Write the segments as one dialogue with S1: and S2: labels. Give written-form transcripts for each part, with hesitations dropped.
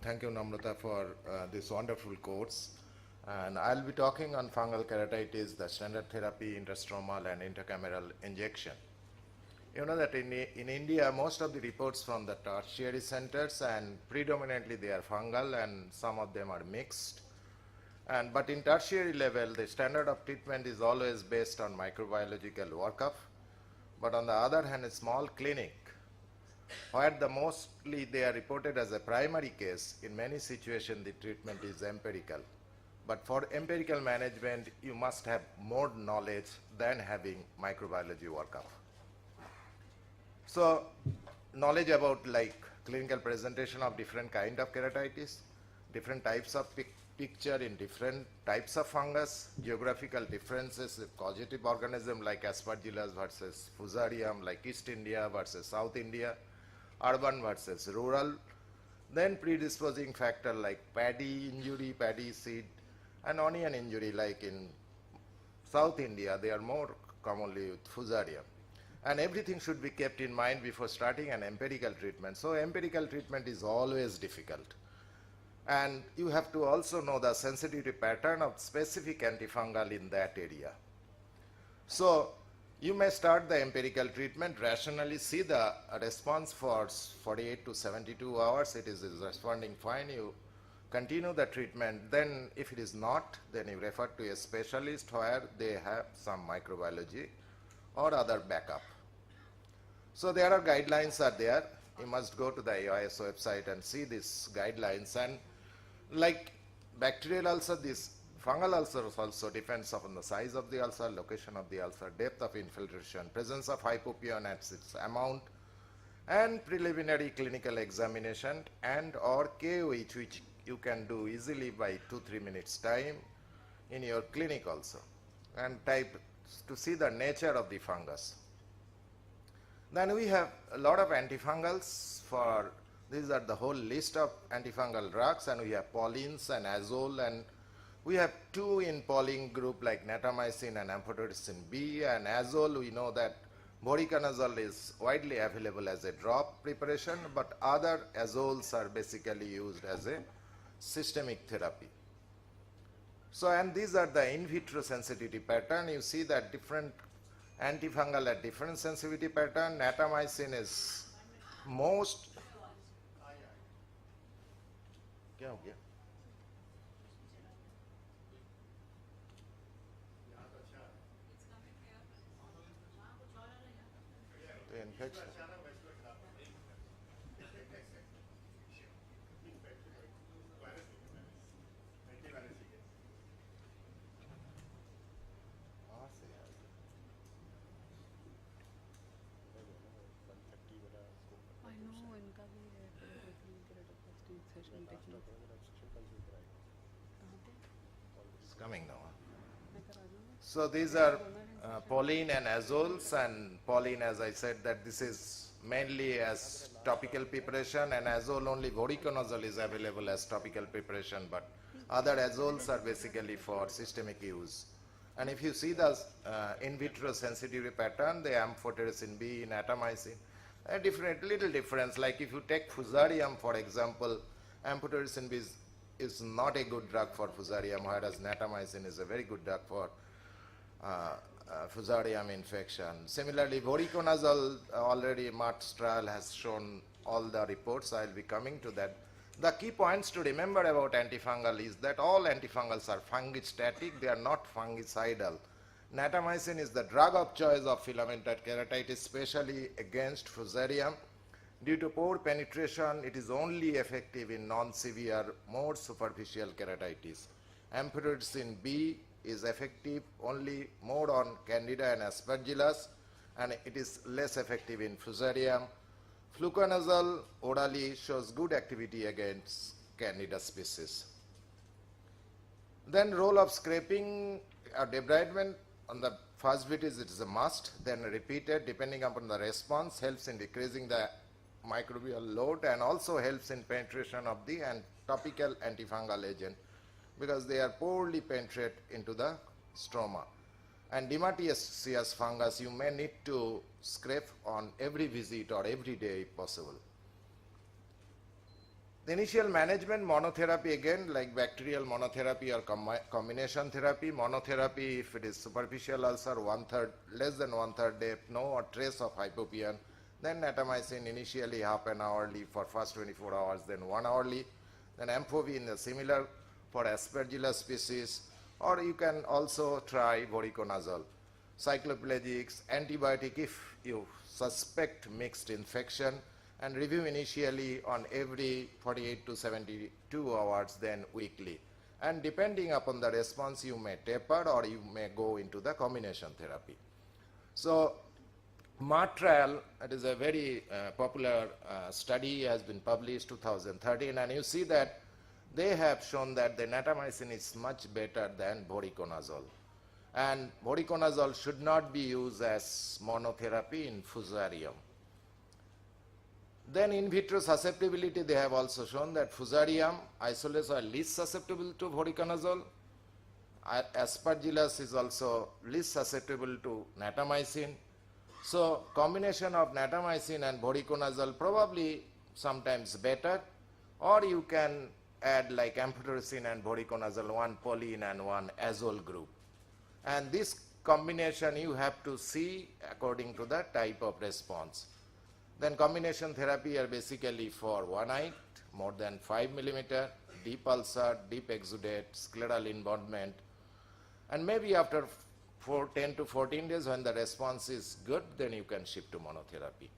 S1: Thank you, Namrata, for this wonderful course. And I'll be talking on fungal keratitis, the standard therapy, intrastromal and intracameral injection. You know that in India, most of the reports from the tertiary centers, and predominantly they are fungal and some of them are mixed. But in tertiary level, the standard of treatment is always based on microbiological workup. But on the other hand, a small clinic, where mostly they are reported as a primary case, in many situations the treatment is empirical. But for empirical management, you must have more knowledge than having microbiology workup. So, knowledge about like clinical presentation of different kind of keratitis, different types of picture in different types of fungus, geographical differences, causative organism like aspergillus versus fusarium, like East India versus South India, urban versus rural, then predisposing factor like paddy injury, paddy seed, and onion injury like in South India, they are more commonly with fusarium. And everything should be kept in mind before starting an empirical treatment. So empirical treatment is always difficult. And you have to also know the sensitivity pattern of specific antifungal in that area. So you may start the empirical treatment, rationally see the response for 48 to 72 hours, it is responding fine, you continue the treatment. Then if it is not, then you refer to a specialist where they have some microbiology or other backup. So there are guidelines are there. You must go to the AIOC website and see these guidelines. And like bacterial ulcer, this fungal ulcers also depends upon the size of the ulcer, location of the ulcer, depth of infiltration, presence of hypopyon at its amount, and preliminary clinical examination and or KOH, which you can do easily by 2-3 minutes time in your clinic also, and type to see the nature of the fungus. Then we have a lot of antifungals for, these are the whole list of antifungal drugs, and we have paulines and azole, and we have two in pauline group like natamycin and amphotericin B, and azole we know that voriconazole is widely available as a drop preparation, but other azoles are basically used as a systemic therapy. So, and these are the in vitro sensitivity pattern. You see that different antifungal at different sensitivity pattern. Natamycin is most. क्या हो गया? The infection. It's coming now. So these are pauline and azoles, and pauline, as I said, that this is mainly as topical preparation, and azole only voriconazole is available as topical preparation, but other azoles are basically for systemic use. And if you see the in vitro sensitivity pattern, the amphotericin B, natamycin, a little difference. Like if you take fusarium, for example, amphotericin B is not a good drug for fusarium, whereas natamycin is a very good drug for fusarium infection. Similarly, voriconazole, already Mart's trial has shown all the reports. I will be coming to that. The key points to remember about antifungal is that all antifungals are fungistatic, they are not fungicidal. Natamycin is the drug of choice of filamentous keratitis, especially against fusarium. Due to poor penetration, it is only effective in non-severe, more superficial keratitis. Amphotericin B is effective only more on Candida and Aspergillus, and it is less effective in fusarium. Fluconazole orally shows good activity against Candida species. Then role of scraping or debridement on the first visit is a must, then repeated depending upon the response, helps in decreasing the microbial load and also helps in penetration of the topical antifungal agent, because they are poorly penetrate into the stroma. And dematiaceous fungus, you may need to scrape on every visit or every day if possible. The initial management, monotherapy again, like bacterial monotherapy or combination therapy. Monotherapy, if it is superficial ulcer, less than one-third depth, no or trace of hypopyon, then natamycin initially half an hourly for first 24 hours, then 1 hourly. Then amphotericin is similar for Aspergillus species, or you can also try voriconazole. Cycloplegics, antibiotic if you suspect mixed infection, and review initially on every 48 to 72 hours, then weekly. And depending upon the response, you may taper or you may go into the combination therapy. So, MART trial, it is a very popular study, has been published 2013, and you see that they have shown that the natamycin is much better than voriconazole. And voriconazole should not be used as monotherapy in fusarium. Then in vitro susceptibility, they have also shown that fusarium isolates are least susceptible to voriconazole. Aspergillus is also least susceptible to natamycin. So combination of natamycin and voriconazole probably sometimes better, or you can add like amphotericin and voriconazole, one choline and one azole group. And this combination you have to see according to the type of response. Then combination therapy are basically for one-eyed, more than 5 millimeter, deep ulcer, deep exudate, scleral involvement, and maybe after 10 to 14 days when the response is good, then you can shift to monotherapy.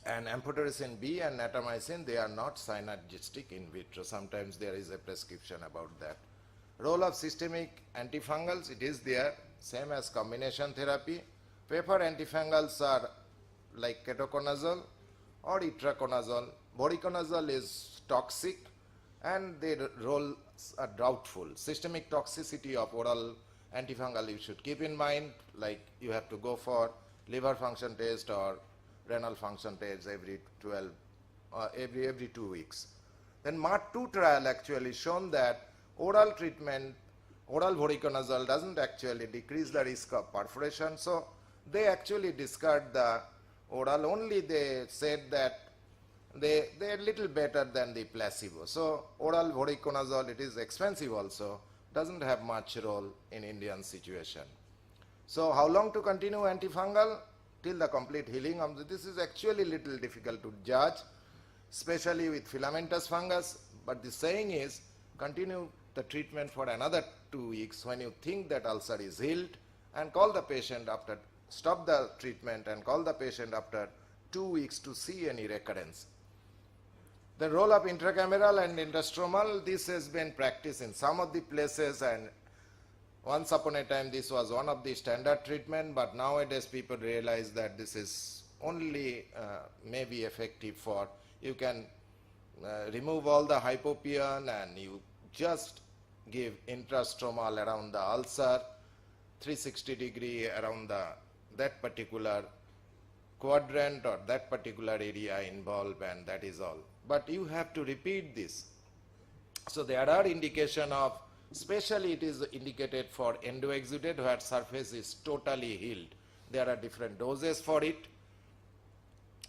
S1: And amphotericin B and natamycin, they are not synergistic in vitro. Sometimes there is a prescription about that. Role of systemic antifungals, it is there, same as combination therapy. Preferred antifungals are like ketoconazole or itraconazole. Voriconazole is toxic and their roles are doubtful. Systemic toxicity of oral antifungal you should keep in mind, like you have to go for liver function test or renal function test every 2 weeks. Then MART2 trial actually shown that oral treatment, oral voriconazole doesn't actually decrease the risk of perforation, so they actually discard the oral, only they said that they are little better than the placebo. So oral voriconazole, it is expensive also, doesn't have much role in Indian situation. So how long to continue antifungal? Till the complete healing of this is actually little difficult to judge, especially with filamentous fungus, but the saying is continue the treatment for another 2 weeks when you think that ulcer is healed, and call the patient after, stop the treatment and call the patient after 2 weeks to see any recurrence. The role of intracameral and intrastromal, this has been practiced in some of the places, and once upon a time this was one of the standard treatment, but nowadays people realize that this is only maybe effective for, you can remove all the hypopyon and you just give intrastromal around the ulcer, 360-degree around that particular quadrant or that particular area involved, and that is all. But you have to repeat this. So there are indication of, especially it is indicated for endoexudate where surface is totally healed. There are different doses for it.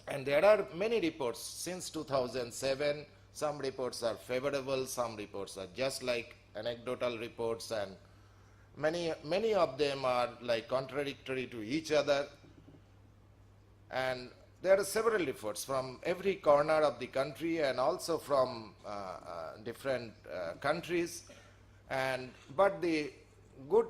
S1: And there are many reports since 2007. Some reports are favorable, some reports are just like anecdotal reports, and many of them are like contradictory to each other. And there are several reports from every corner of the country and also from different countries. But the good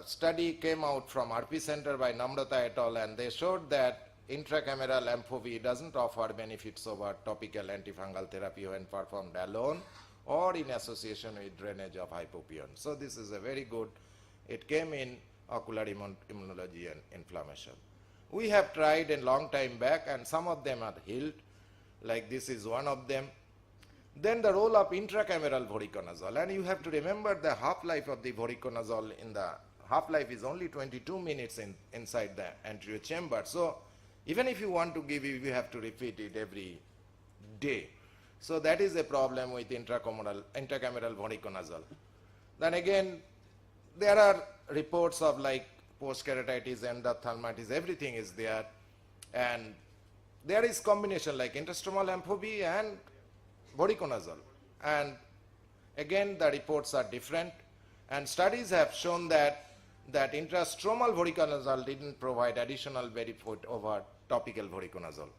S1: study came out from RP Center by Namrata et al., and they showed that intracameral amphovi doesn't offer benefits over topical antifungal therapy when performed alone or in association with drainage of hypopyon. So this is a very good, it came in ocular immunology and inflammation. We have tried a long time back and some of them are healed, like this is one of them. Then the role of intracameral voriconazole, and you have to remember the half-life of the voriconazole in the half-life is only 22 minutes inside the anterior chamber. So even if you want to give it, you have to repeat it every day. So that is a problem with intracameral voriconazole. Then again, there are reports of like post-keratitis, endophthalmitis, everything is there. And there is combination like intrastromal amphobi and voriconazole. And again, the reports are different, and studies have shown that intrastromal voriconazole didn't provide additional benefit over topical voriconazole.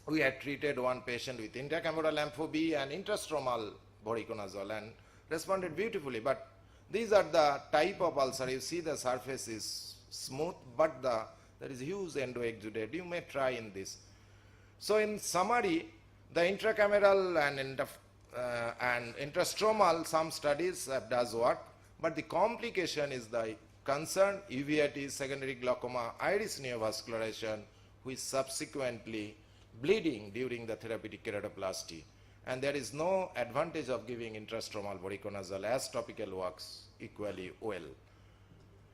S1: We had treated one patient with intracameral ampho-B and intrastromal voriconazole and responded beautifully. But these are the type of ulcer. You see the surface is smooth, but there is huge endoexudate. You may try in this. So in summary, the intracameral and intrastromal, some studies does work, but the complication is the concern, uveitis, secondary glaucoma, iris neovascularization, with subsequently bleeding during the therapeutic keratoplasty. And there is no advantage of giving intrastromal voriconazole, as topical works equally well.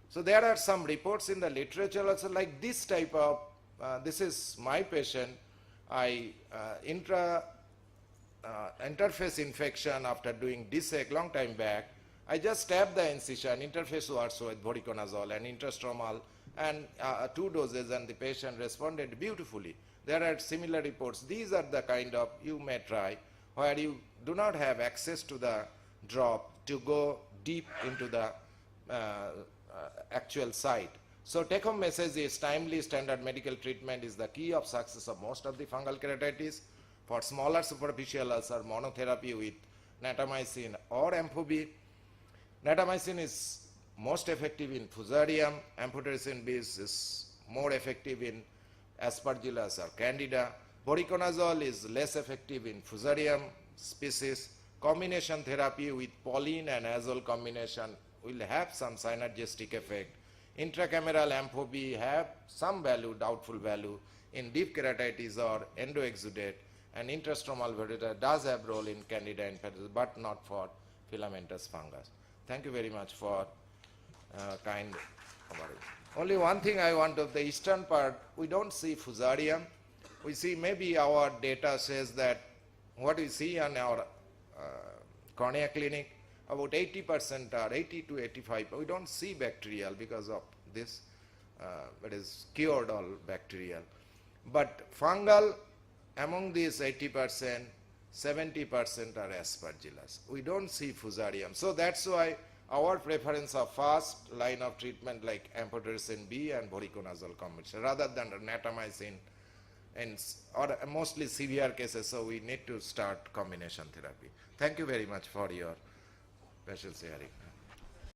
S1: So there are some reports in the literature also, like this type of, this is my patient, interface infection after doing DSEC long time back. I just stabbed the incision, interface works with voriconazole and intrastromal, and 2 doses, and the patient responded beautifully. There are similar reports. These are the kind of you may try where you do not have access to the drop to go deep into the actual site. So take home message is timely standard medical treatment is the key of success of most of the fungal keratitis. For smaller superficial ulcer, monotherapy with natamycin or ampho-B. Natamycin is most effective in fusarium. Amphotericin B is more effective in aspergillus or candida. Voriconazole is less effective in fusarium species. Combination therapy with Pauline and azole combination will have some synergistic effect. Intracameral ampho-B have some value, doubtful value, in deep keratitis or endoexudate, and intrastromal voriconazole does have role in candida infections, but not for filamentous fungus. Thank you very much for kind coverage. Only one thing I want of the eastern part, we don't see fusarium. We see maybe our data says that what we see on our cornea clinic, about 80% or 80 to 85, we don't see bacterial because of this, it is cured all bacterial. But fungal, among these 80%, 70% are aspergillus. We don't see fusarium. So that's why our preference of first line of treatment like amphotericin B and voriconazole combination rather than natamycin, and or mostly severe cases, so we need to start combination therapy. Thank you very much for your patience hearing.